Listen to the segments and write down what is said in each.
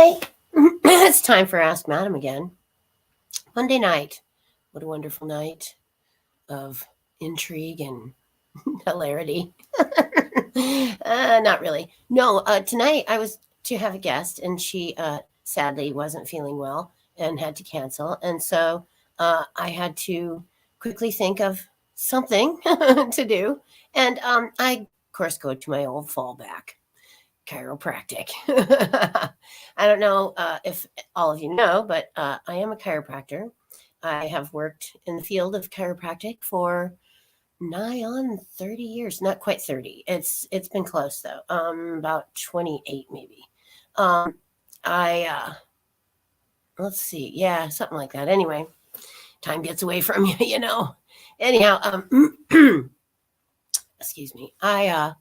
Hi. It's time for Ask Madam again. Monday night. What a wonderful night of intrigue and hilarity. Not really. No, tonight I was to have a guest, and she sadly wasn't feeling well and had to cancel. And so I had to quickly think of something to do. And I, of course, go to my old fallback, chiropractic. I don't know if all of you know, but I am a chiropractor. I have worked in the field of chiropractic for nigh on 30 years, not quite 30. It's been close though. About 28 maybe. I let's see. Yeah, something like that. Anyway, time gets away from you, you know. Anyhow, excuse me. I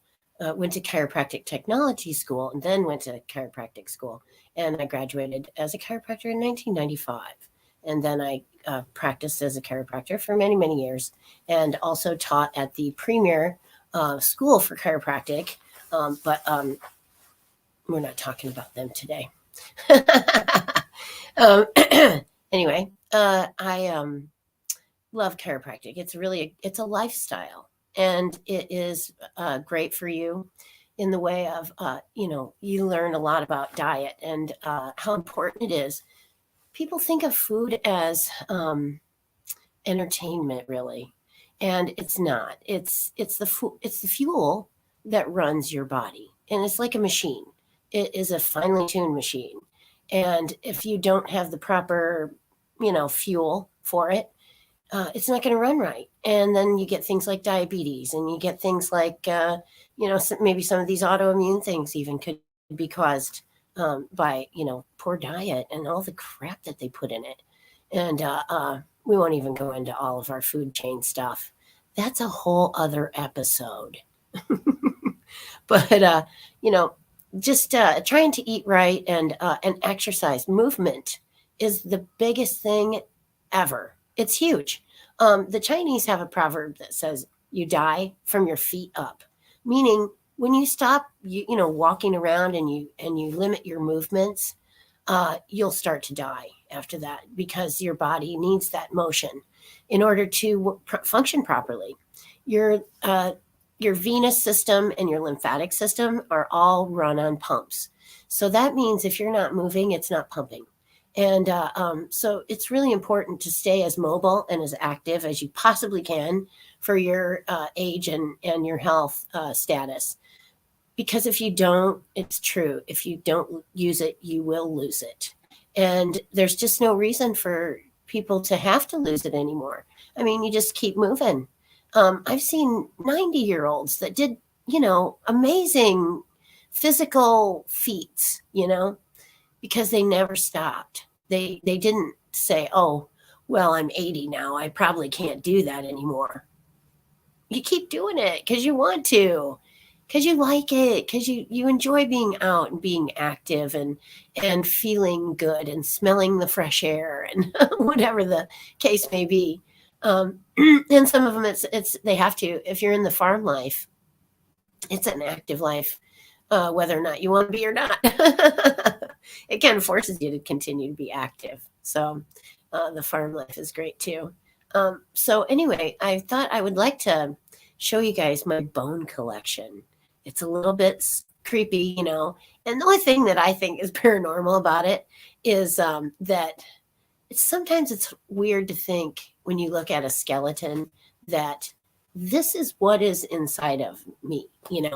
went to chiropractic technology school and then went to chiropractic school. And I graduated as a chiropractor in 1995. And then I practiced as a chiropractor for many, many years and also taught at the premier school for chiropractic. But we're not talking about them today. um, anyway, I love chiropractic. It's a lifestyle, and it is great for you in the way of you learn a lot about diet and how important it is. People think of food as entertainment, really, and it's not. It's the fuel that runs your body, and it's like a machine. It is a finely tuned machine, and if you don't have the proper fuel for it, it's not going to run right. And then you get things like diabetes, and you get things like, maybe some of these autoimmune things even could be caused by, poor diet and all the crap that they put in it. And we won't even go into all of our food chain stuff. That's a whole other episode. But, just trying to eat right and exercise. Movement is the biggest thing ever. It's huge. The Chinese have a proverb that says, "You die from your feet up," meaning when you stop, walking around and you limit your movements, you'll start to die after that because your body needs that motion in order to function properly. Your your venous system and your lymphatic system are all run on pumps. So that means if you're not moving, it's not pumping. And so it's really important to stay as mobile and as active as you possibly can for your age and your health status. Because if you don't, it's true. If you don't use it, you will lose it. And there's just no reason for people to have to lose it anymore. I mean, you just keep moving. I've seen 90-year-olds that did, amazing physical feats, because they never stopped. They didn't say, "Oh, well, I'm 80 now. I probably can't do that anymore." You keep doing it because you want to, because you like it, because you enjoy being out and being active and feeling good and smelling the fresh air and whatever the case may be. And some of them it's they have to. If you're in the farm life, it's an active life, whether or not you want to be or not. It kind of forces you to continue to be active. So the farm life is great too. So anyway, I thought I would like to show you guys my bone collection. It's a little bit creepy, and the only thing that I think is paranormal about it is that sometimes it's weird to think when you look at a skeleton that this is what is inside of me.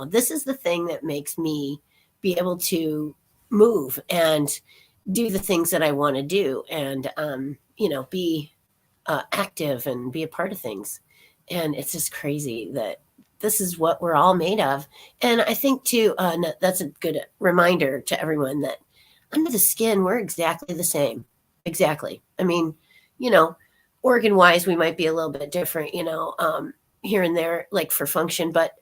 This is the thing that makes me be able to move and do the things that I want to do and, be active and be a part of things. And it's just crazy that this is what we're all made of. And I think, too, that's a good reminder to everyone that under the skin, we're exactly the same. Exactly. I mean, organ wise, we might be a little bit different, here and there, like for function, but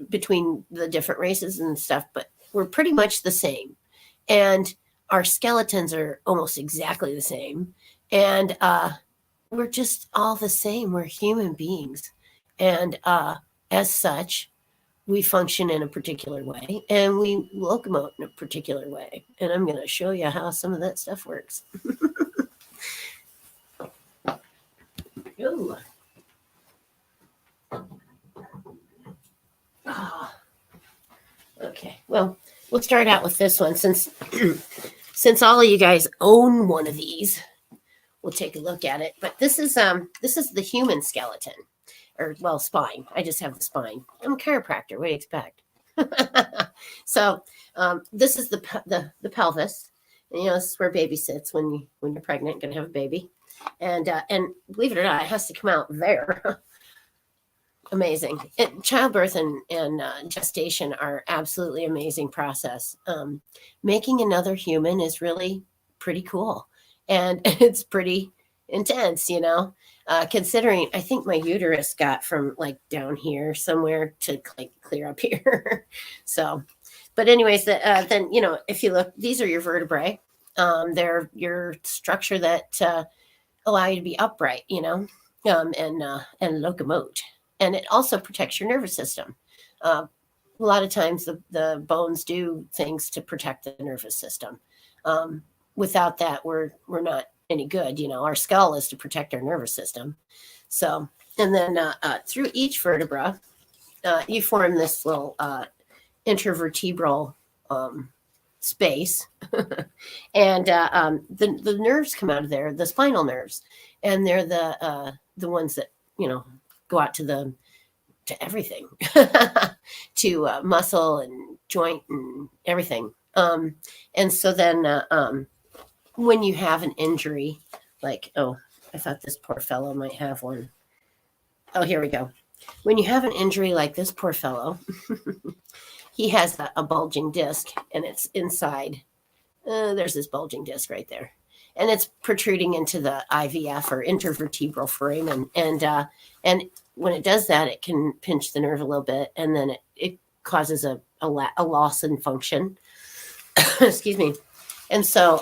between the different races and stuff, but we're pretty much the same. And our skeletons are almost exactly the same. And we're just all the same. We're human beings. And as such, we function in a particular way and we locomote in a particular way. And I'm going to show you how some of that stuff works. Ooh. Oh. Okay, well, we'll start out with this one since since all of you guys own one of these. We'll take a look at it. But this is the human skeleton, or well, spine. I just have the spine. I'm a chiropractor. What do you expect? So this is the pelvis. And, you know, this is where baby sits when you're pregnant, going to have a baby, and believe it or not, it has to come out there. Amazing. Childbirth and gestation are absolutely amazing process. Making another human is really pretty cool, and it's pretty intense, you know. Considering I think my uterus got from like down here somewhere to like clear up here. So, but anyways, then you know, if you look, these are your vertebrae. They're your structure that allow you to be upright, you know, and locomote. And it also protects your nervous system. A lot of times the bones do things to protect the nervous system. Without that, we're not any good. You know, our skull is to protect our nervous system. So, and then through each vertebra, you form this little intervertebral space, and the nerves come out of there, the spinal nerves, and they're the ones that, you know, go out to everything, to muscle and joint and everything. And so then when you have an injury, like, oh, I thought this poor fellow might have one. Oh, here we go. When you have an injury like this poor fellow, he has a bulging disc, and it's inside. There's this bulging disc right there, and it's protruding into the IVF or intervertebral foramen, and when it does that, it can pinch the nerve a little bit, and then it causes a loss in function. Excuse me. And so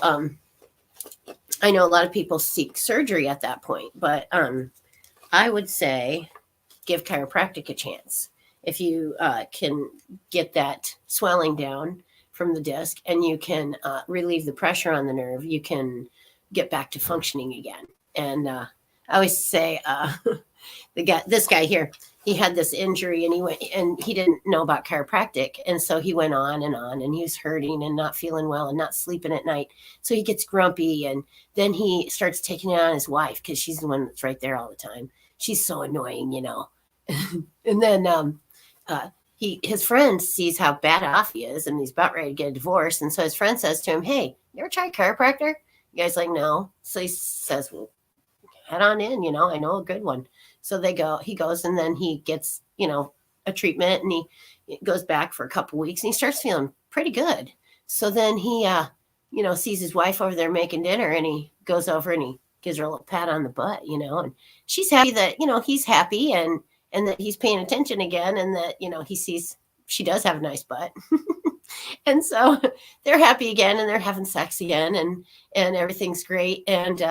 I know a lot of people seek surgery at that point, but I would say give chiropractic a chance. If you can get that swelling down from the disc and you can relieve the pressure on the nerve, you can get back to functioning again. And I always say, this guy here, he had this injury and he didn't know about chiropractic. And so he went on, and he was hurting and not feeling well and not sleeping at night. So he gets grumpy, and then he starts taking it on his wife because she's the one that's right there all the time. She's so annoying, you know. And then his friend sees how bad off he is, and he's about ready to get a divorce. And so his friend says to him, "Hey, you ever tried chiropractor?" The guy's like, "No." So he says, "Well, head on in, you know, I know a good one." So he goes, and then he gets, you know, a treatment, and he goes back for a couple weeks, and he starts feeling pretty good. So then he, you know, sees his wife over there making dinner, and he goes over and he gives her a little pat on the butt, you know, and she's happy that, you know, he's happy and that he's paying attention again, and that, you know, he sees she does have a nice butt. And so they're happy again, and they're having sex again, and everything's great. And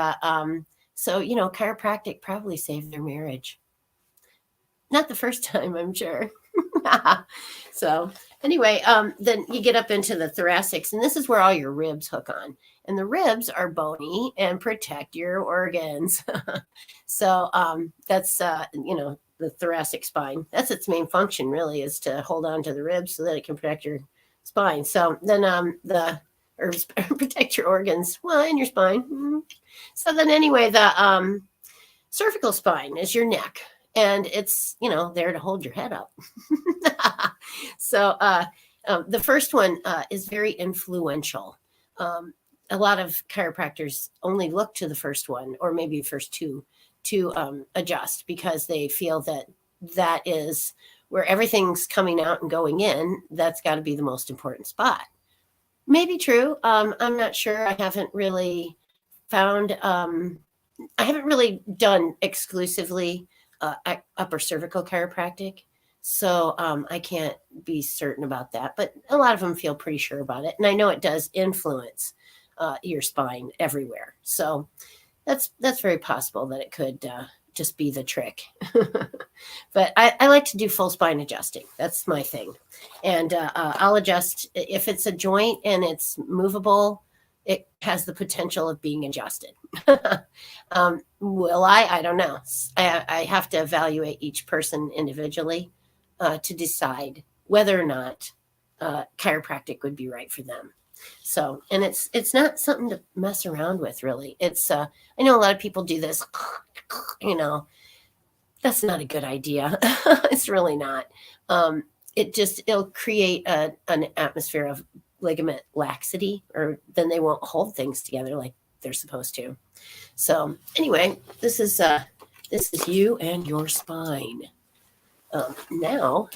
so, you know, chiropractic probably saved their marriage. Not the first time, I'm sure. So anyway, then you get up into the thoracics, and this is where all your ribs hook on. And the ribs are bony and protect your organs. So that's, you know, the thoracic spine. That's its main function, really, is to hold on to the ribs so that it can protect your spine. So then protect your organs, well, in your spine. So then anyway, the cervical spine is your neck, and it's, you know, there to hold your head up. So the first one is very influential. A lot of chiropractors only look to the first one, or maybe the first two, to adjust, because they feel that is where everything's coming out and going in. That's got to be the most important spot. Maybe true. I'm not sure. I haven't really found, I haven't really done exclusively upper cervical chiropractic. So I can't be certain about that, but a lot of them feel pretty sure about it. And I know it does influence your spine everywhere. So that's very possible that it could just be the trick. But I like to do full spine adjusting. That's my thing. And I'll adjust if it's a joint and it's movable. It has the potential of being adjusted. Will I? I don't know. I have to evaluate each person individually to decide whether or not chiropractic would be right for them. So, and it's not something to mess around with, really. It's I know a lot of people do this, you know, that's not a good idea. It's really not. It'll create an atmosphere of ligament laxity, or then they won't hold things together like they're supposed to. So anyway, this is you and your spine. Now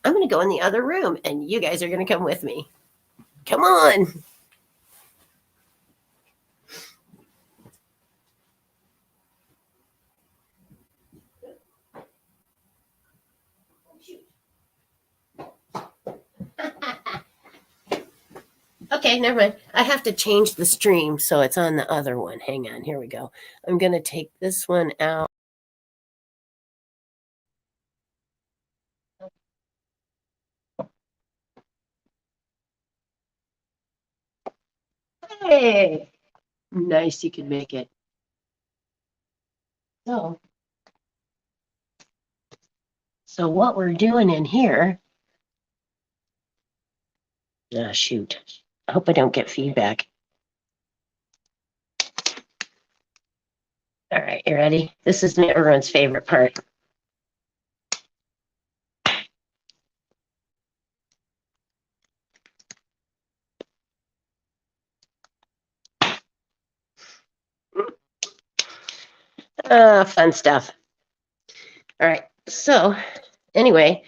I'm going to go in the other room, and you guys are going to come with me. Come on. Okay, never mind. I have to change the stream so it's on the other one. Hang on. Here we go. I'm going to take this one out. Hey, nice. You can make it. So what we're doing in here. Shoot. I hope I don't get feedback. All right, you ready? This is everyone's favorite part. Fun stuff. All right. So anyway,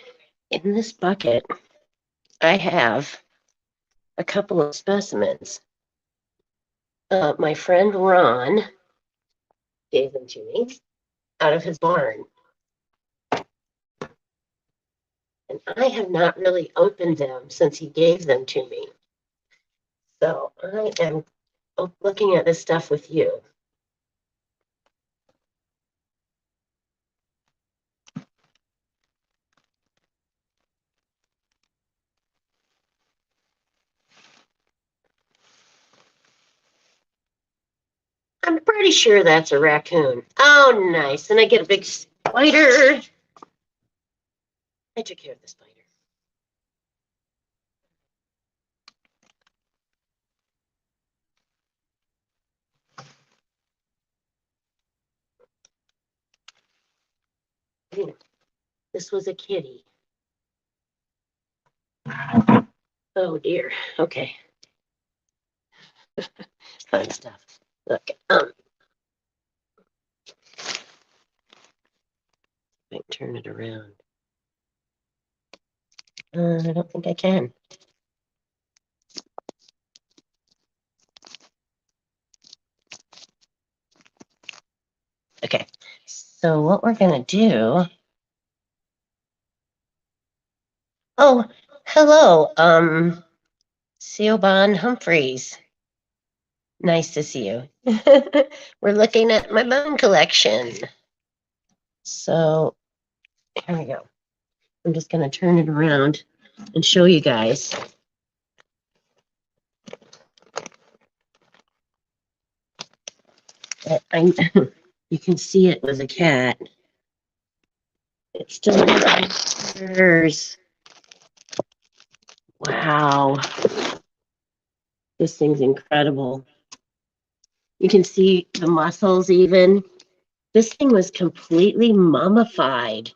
in this bucket, I have a couple of specimens. My friend Ron gave them to me out of his barn. And I have not really opened them since he gave them to me. So I am looking at this stuff with you. I'm pretty sure that's a raccoon. Oh, nice. And I get a big spider. I took care of the spider. This was a kitty. Oh dear. Okay. Fun stuff. Look, I can turn it around. I don't think I can. Okay. So what we're gonna do. Oh, hello. Siobhan Humphreys. Nice to see you. We're looking at my bone collection. So here we go. I'm just going to turn it around and show you guys. You can see it was a cat. It's still hers. Wow. This thing's incredible. You can see the muscles even. This thing was completely mummified.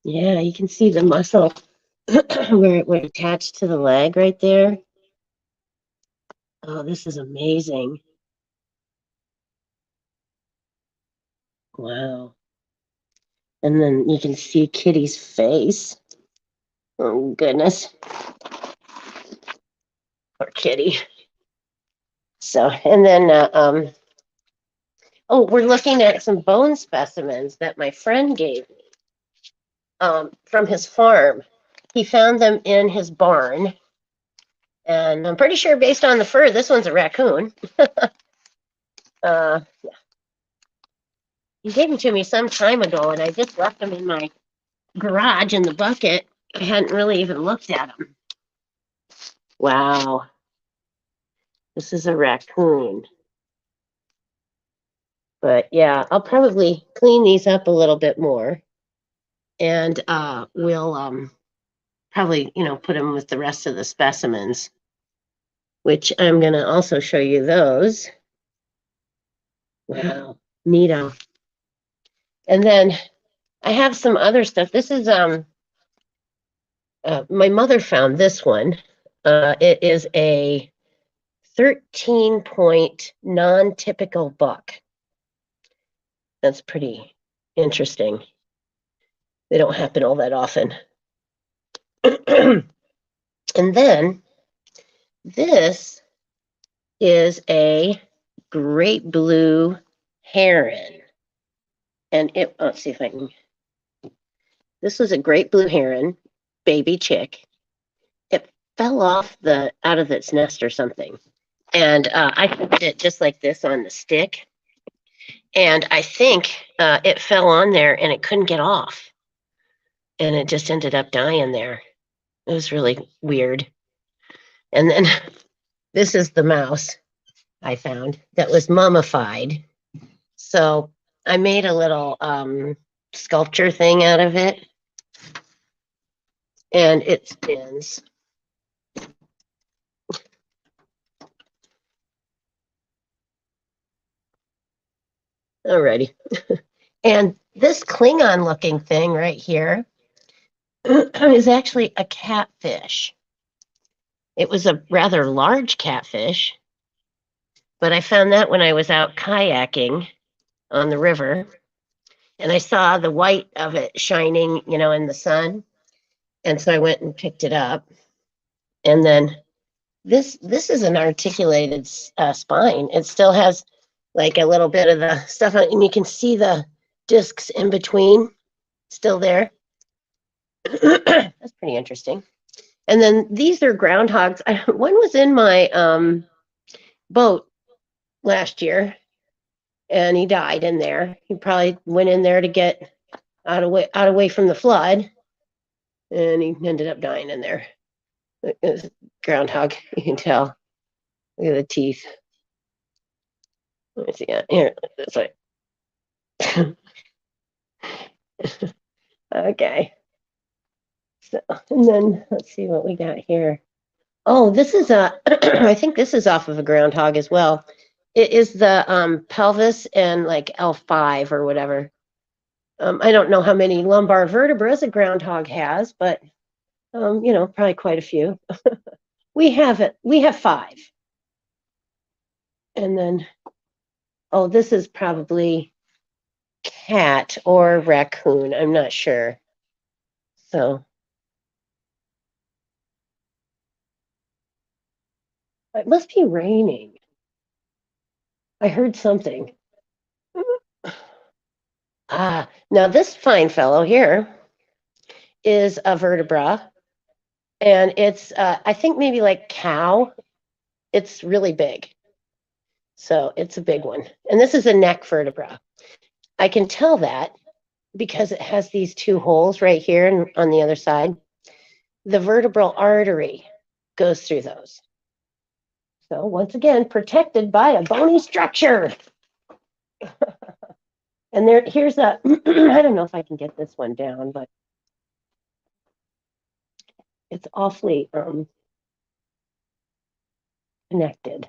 Yeah, you can see the muscle where it was attached to the leg right there. Oh, this is amazing. Wow. And then you can see Kitty's face. Oh, goodness. Poor Kitty. So, and then, oh, we're looking at some bone specimens that my friend gave me from his farm. He found them in his barn. And I'm pretty sure based on the fur, this one's a raccoon. Yeah. He gave them to me some time ago, and I just left them in my garage in the bucket. I hadn't really even looked at them. Wow. This is a raccoon. But yeah, I'll probably clean these up a little bit more. And we'll probably, put them with the rest of the specimens, which I'm going to also show you those. Wow, neato. And then I have some other stuff. This is my mother found this one. It is a 13-point non-typical buck. That's pretty interesting. They don't happen all that often. And then this is a great blue heron. And let's see if I can. This was a great blue heron, baby chick. It fell off out of its nest or something. And I put it just like this on the stick. And I think it fell on there and it couldn't get off. And it just ended up dying there. It was really weird. And then this is the mouse I found that was mummified. So I made a little sculpture thing out of it. And it spins. Alrighty. And this Klingon looking thing right here is actually a catfish. It was a rather large catfish, but I found that when I was out kayaking on the river, and I saw the white of it shining, in the sun. And so I went and picked it up. And then this is an articulated spine. It still has like a little bit of the stuff on it, and you can see the discs in between still there. That's pretty interesting. And then these are groundhogs. One was in my boat last year, and he died in there. He probably went in there to get out away from the flood, and he ended up dying in there. It was a groundhog, you can tell. Look at the teeth. Let me see. Here, this way. Okay. So, and then let's see what we got here. Oh, this is I think this is off of a groundhog as well. It is the pelvis and like L5 or whatever. I don't know how many lumbar vertebrae a groundhog has, but probably quite a few. We have 5. And then, oh, this is probably cat or raccoon. I'm not sure. So it must be raining. I heard something. Now this fine fellow here is a vertebra, and it's I think maybe like cow. It's really big. So it's a big one. And this is a neck vertebra. I can tell that because it has these 2 holes right here and on the other side. The vertebral artery goes through those. So once again, protected by a bony structure. And here's a, I don't know if I can get this one down, but it's awfully connected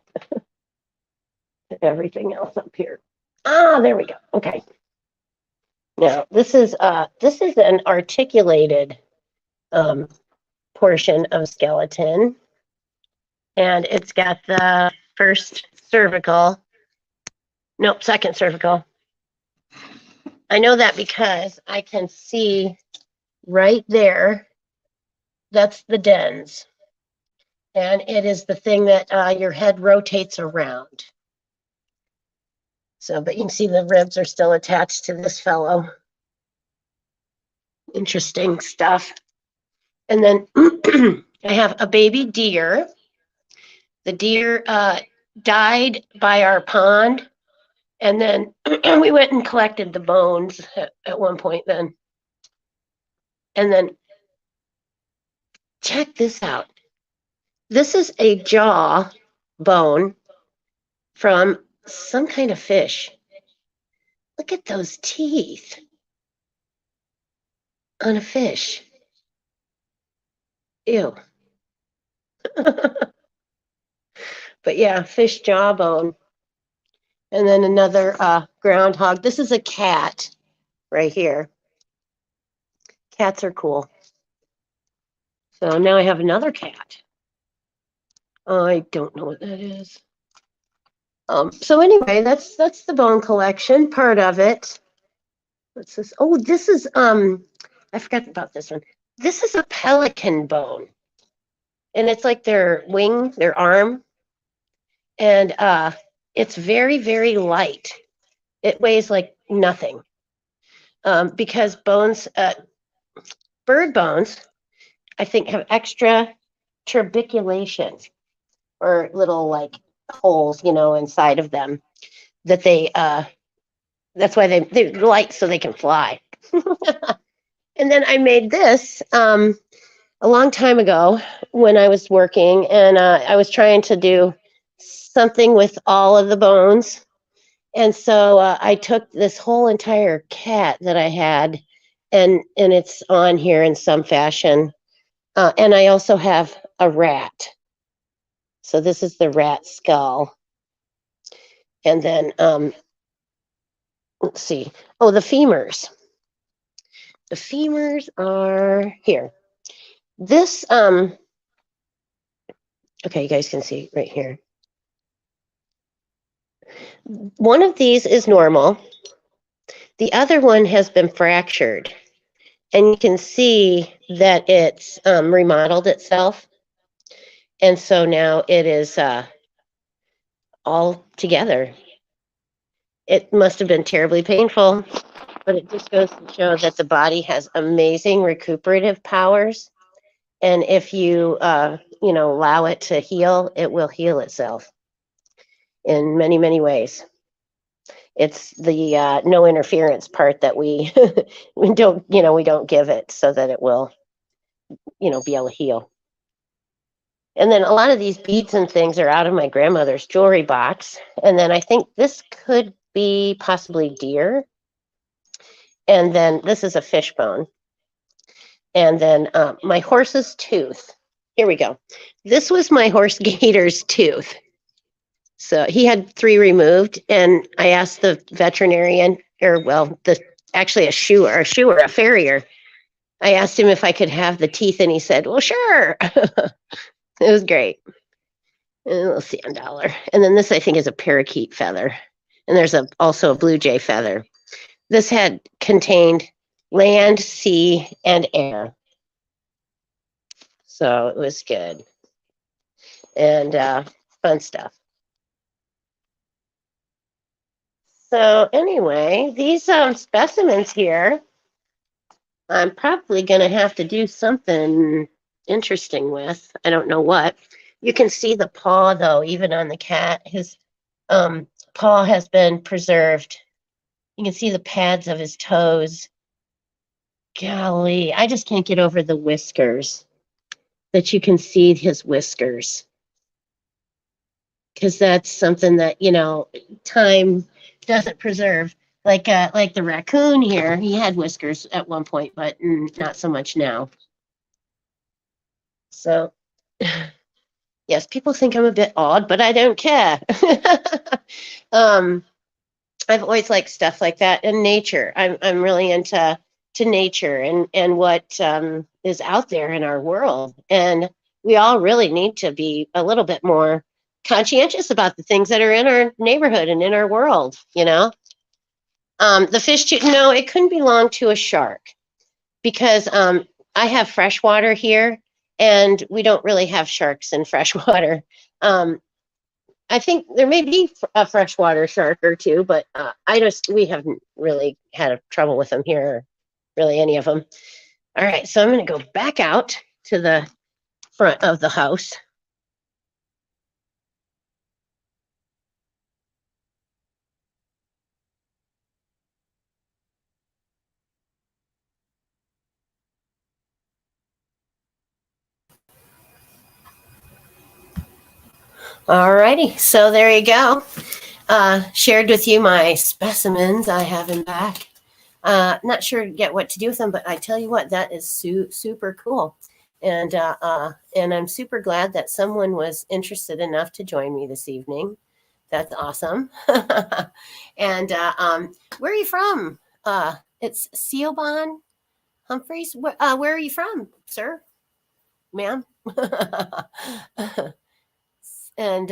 to everything else up here. There we go. Okay. Now this is an articulated portion of skeleton, and it's got the second cervical. I know that because I can see right there, that's the dens. And it is the thing that your head rotates around. So, but you can see the ribs are still attached to this fellow. Interesting stuff. And then I have a baby deer. The deer died by our pond, And then we went and collected the bones at one point then. And then check this out. This is a jaw bone from some kind of fish. Look at those teeth on a fish. Ew. But yeah, fish jawbone. And then another groundhog. This is a cat right here. Cats are cool. So now I have another cat. I don't know what that is. So anyway, that's the bone collection, part of it. What's this? Oh, this is I forgot about this one. This is a pelican bone. And it's like their wing, their arm. And it's very, very light. It weighs like nothing. Because bones, bird bones, I think, have extra trabeculation, or little like holes, inside of them that that's why they're light, so they can fly. And then I made this a long time ago when I was working, and I was trying to do something with all of the bones. And so I took this whole entire cat that I had, and it's on here in some fashion. And I also have a rat. So this is the rat skull. And then, let's see. Oh, the femurs. The femurs are here. This, okay, you guys can see right here. One of these is normal. The other one has been fractured. And you can see that it's remodeled itself. And so now it is all together. It must have been terribly painful, but it just goes to show that the body has amazing recuperative powers. And if you, allow it to heal, it will heal itself in many, many ways. It's the no interference part that we we don't give it, so that it will, be able to heal. And then a lot of these beads and things are out of my grandmother's jewelry box. And then I think this could be possibly deer. And then this is a fish bone. And then my horse's tooth. Here we go. This was my horse Gator's tooth. So he had 3 removed, and I asked the veterinarian, actually a farrier. I asked him if I could have the teeth, and he said, well, sure. It was great. And a little sand dollar. And then this, I think, is a parakeet feather. And there's also a blue jay feather. This had contained land, sea, and air. So it was good. And fun stuff. So anyway, these specimens here, I'm probably going to have to do something interesting with. I don't know what. You can see the paw, though, even on the cat. His paw has been preserved. You can see the pads of his toes. Golly, I just can't get over the whiskers, that you can see his whiskers. Because that's something that, time doesn't preserve. Like the raccoon here, he had whiskers at one point, but not so much now. So, yes, people think I'm a bit odd, but I don't care. I've always liked stuff like that, and nature. I'm really into nature and what is out there in our world, and we all really need to be a little bit more conscientious about the things that are in our neighborhood and in our world. The fish tooth, no, it couldn't belong to a shark, because I have freshwater here, and we don't really have sharks in freshwater. I think there may be a freshwater shark or two, but we haven't really had trouble with them here, really any of them. All right, so I'm going to go back out to the front of the house. All righty. So there you go. Shared with you my specimens I have in back. Not sure yet what to do with them, but I tell you what, that is super cool. And I'm super glad that someone was interested enough to join me this evening. That's awesome. And where are you from? It's Siobhan Humphreys. Where are you from, sir, ma'am? And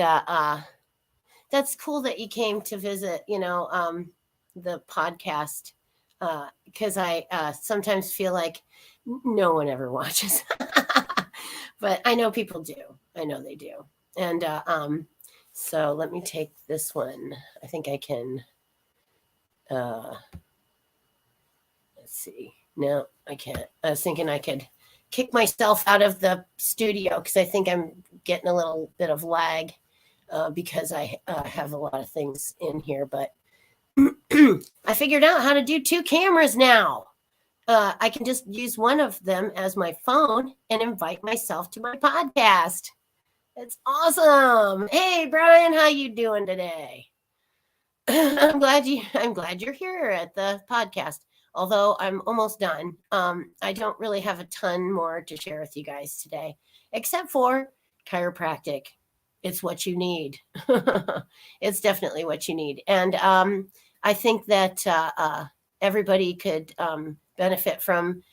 that's cool that you came to visit. The podcast, because I sometimes feel like no one ever watches, but I know people do. I know they do. And so let me take this one. I think I can. Let's see. No, I can't. I was thinking I could kick myself out of the studio because I think I'm getting a little bit of lag because I have a lot of things in here. But I figured out how to do 2 cameras now. I can just use one of them as my phone and invite myself to my podcast. It's awesome. Hey, Brian, how you doing today? I'm glad you're here at the podcast. Although I'm almost done. I don't really have a ton more to share with you guys today, except for chiropractic. It's what you need. It's definitely what you need. And I think that everybody could benefit from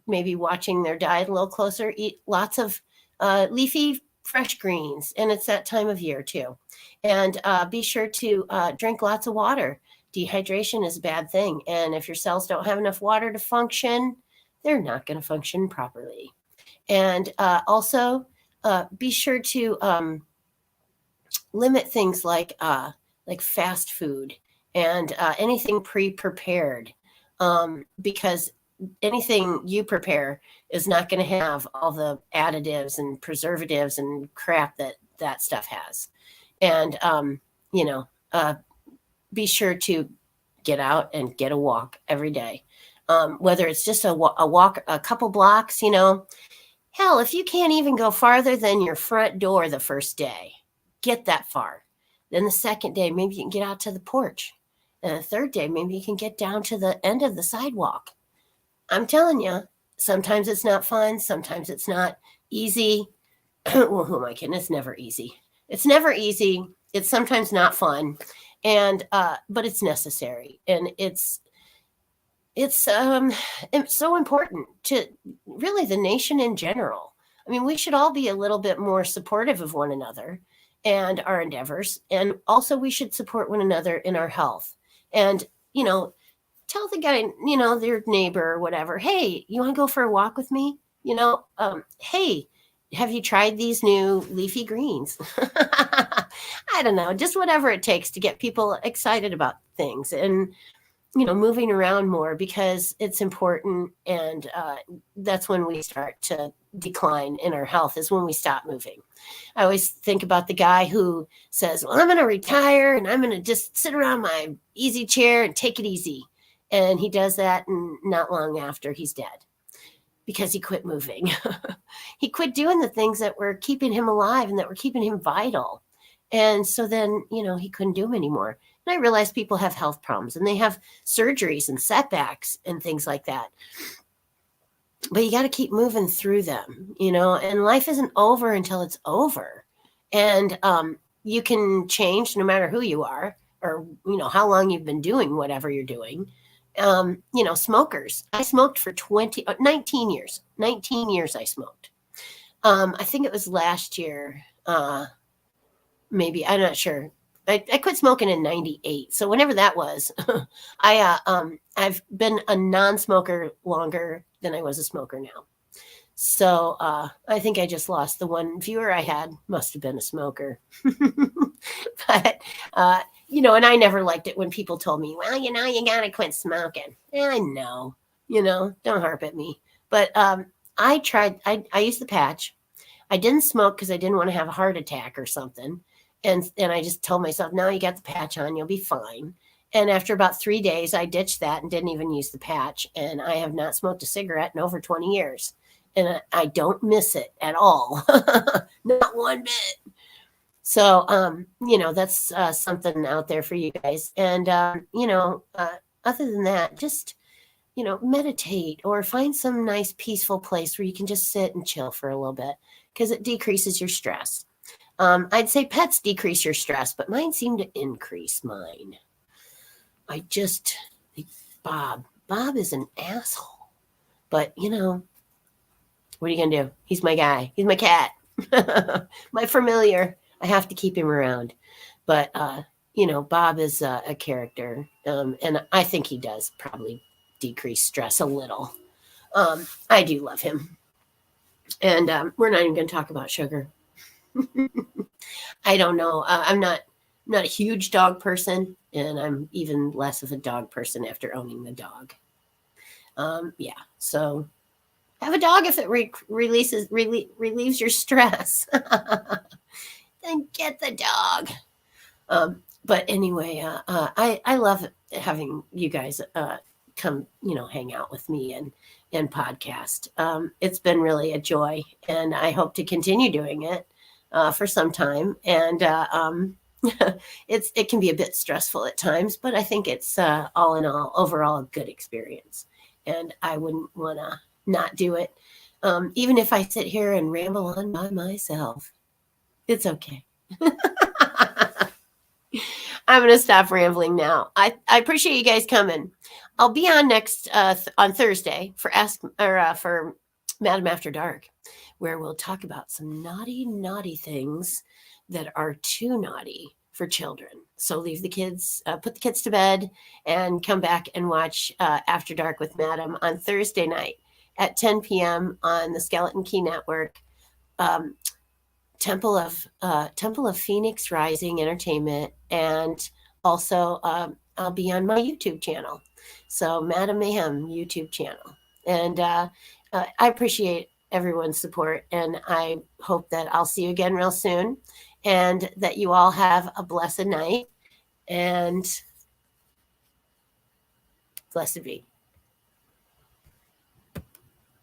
maybe watching their diet a little closer, eat lots of leafy fresh greens. And it's that time of year too. And be sure to drink lots of water. Dehydration is a bad thing. And if your cells don't have enough water to function, they're not going to function properly. And also be sure to limit things like fast food and anything pre-prepared, because anything you prepare is not going to have all the additives and preservatives and crap that stuff has. And be sure to get out and get a walk every day, whether it's just a walk a couple blocks. Hell, if you can't even go farther than your front door the first day, get that far. Then the second day, maybe you can get out to the porch. And the third day, maybe you can get down to the end of the sidewalk. I'm telling you, sometimes it's not fun. Sometimes it's not easy. Well, who am I kidding? It's never easy. It's never easy. It's sometimes not fun. And but it's necessary. And it's so important to really the nation in general. I mean, we should all be a little bit more supportive of one another and our endeavors. And also we should support one another in our health. And, tell the guy, their neighbor or whatever, hey, you want to go for a walk with me? Hey, have you tried these new leafy greens? I don't know, just whatever it takes to get people excited about things and, moving around more because it's important. And that's when we start to decline in our health, is when we stop moving. I always think about the guy who says, well, I'm going to retire and I'm going to just sit around my easy chair and take it easy. And he does that, and not long after, he's dead because he quit moving. He quit doing the things that were keeping him alive and that were keeping him vital. And so then, he couldn't do them anymore. And I realized people have health problems and they have surgeries and setbacks and things like that. But you got to keep moving through them, and life isn't over until it's over. And you can change no matter who you are or, how long you've been doing whatever you're doing. Smokers. I smoked for 19 years. 19 years I smoked. I think it was last year. Maybe, I'm not sure. I quit smoking in 98. So whenever that was, I've been a non-smoker longer than I was a smoker now. So I think I just lost the one viewer I had. Must have been a smoker. But, and I never liked it when people told me, well, you got to quit smoking. I know, don't harp at me. But I tried, I used the patch. I didn't smoke because I didn't want to have a heart attack or something. And I just told myself, no, you got the patch on, you'll be fine. And after about 3 days, I ditched that and didn't even use the patch. And I have not smoked a cigarette in over 20 years. And I don't miss it at all. Not one bit. So, that's something out there for you guys. And, other than that, just, meditate or find some nice peaceful place where you can just sit and chill for a little bit because it decreases your stress. I'd say pets decrease your stress, but mine seem to increase mine. I just, Bob is an asshole, but what are you going to do? He's my guy. He's my cat, my familiar. I have to keep him around. But, Bob is a character. And I think he does probably decrease stress a little. I do love him. And we're not even going to talk about Sugar. I don't know. I'm not a huge dog person, and I'm even less of a dog person after owning the dog. Yeah. So have a dog if it relieves your stress. Then get the dog. But anyway, I love having you guys come, hang out with me and podcast. It's been really a joy, and I hope to continue doing it for some time. And it can be a bit stressful at times, but I think it's all in all, overall, a good experience. And I wouldn't want to not do it, even if I sit here and ramble on by myself. It's okay. I'm going to stop rambling now. I appreciate you guys coming. I'll be on next on Thursday for for Madam After Dark, where we'll talk about some naughty things that are too naughty for children. So leave the kids, put the kids to bed, and come back and watch After Dark with Madam on Thursday night at 10 p.m. on the Skeleton Key Network. Temple of Phoenix Rising Entertainment, and also I'll be on my YouTube channel, so Madam Mayhem YouTube channel, and I appreciate everyone's support, and I hope that I'll see you again real soon, and that you all have a blessed night, and blessed be.